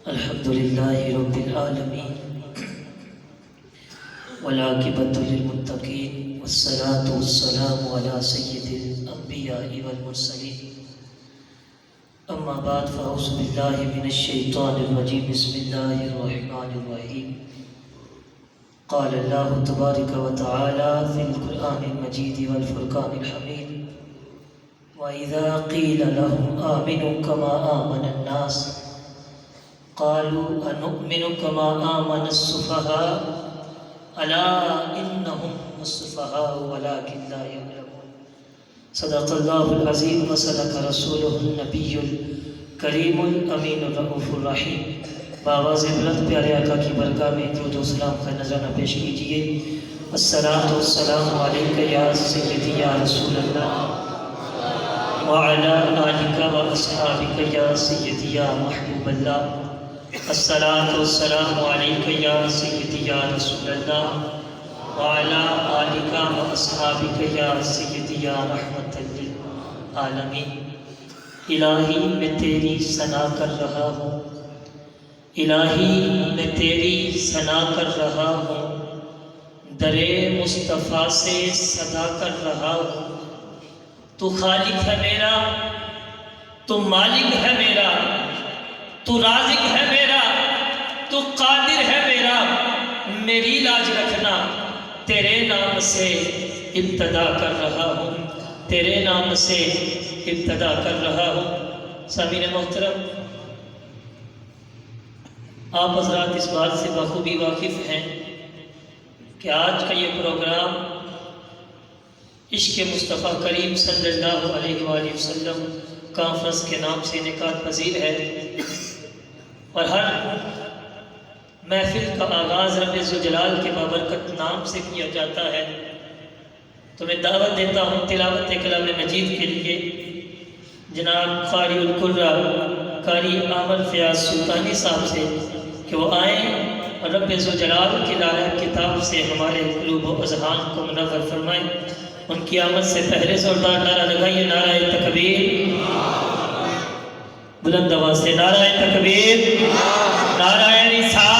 الحمد لله رب العالمين والعاقبة للمتقين والصلاة والسلام على سيد الأنبياء والمرسلين أما بعد فأعوذ بالله من الشيطان الرجيم بسم الله الرحمن الرحيم قال الله تبارك وتعالى في القرآن المجيد والفرقان الحميد وإذا قيل لهم آمنوا كما آمن الناس قالوا أنؤمن كما آمن السفهاء ألا إنهم السفهاء ولكن لا يعلمون صدق الله العظيم وصدق رسوله النبي الكريم الأمين الرؤوف الرحيم بآواز بلند پیارے آقا کی برکاہ میں درود و سلام کا نذرانہ پیش کیجئے الصلاۃ والسلام علیک یا سیدی یا رسول اللہ وعلی آلک واصحابک یا سیدی یا محبوب اللہ الصلاۃ والسلام علیک یا سیدی یا رسول اللہ وعلی آلک واصحابک یا سیدی یا رحمت للعالمین الہی میں تیری ثنا کر رہا ہوں الہی میں تیری ثنا کر رہا ہوں در مصطفیٰ سے صدا کر رہا ہوں تو خالق ہے میرا تو مالک ہے میرا تو رازق ہے میرا تو قادر ہے میرا میری لاج رکھنا تیرے نام سے ابتدا کر رہا ہوں تیرے نام سے ابتدا کر رہا ہوں سامعین محترم آپ حضرات اس بات سے بخوبی واقف ہیں کہ آج کا یہ پروگرام عشق مصطفیٰ کریم صلی اللہ علیہ وآلہ وسلم کانفرنس کے نام سے انعقاد پذیر ہے اور ہر محفل کا آغاز رب ذوالجلال کے بابرکت نام سے کیا جاتا ہے تو میں دعوت دیتا ہوں تلاوت کلام مجید کے لیے جناب قاری القرہ قاری عامر فیاض سلطانی صاحب سے کہ وہ آئیں اور رب ذوالجلال کی دارہ کتاب سے ہمارے قلوب و اذہان کو منور فرمائیں ان کی آمد سے پہلے زوردار نعرہ لگائیے نعرہ تکبیر بلند آواز سے نعرہ تکبیر نعرہ رسالت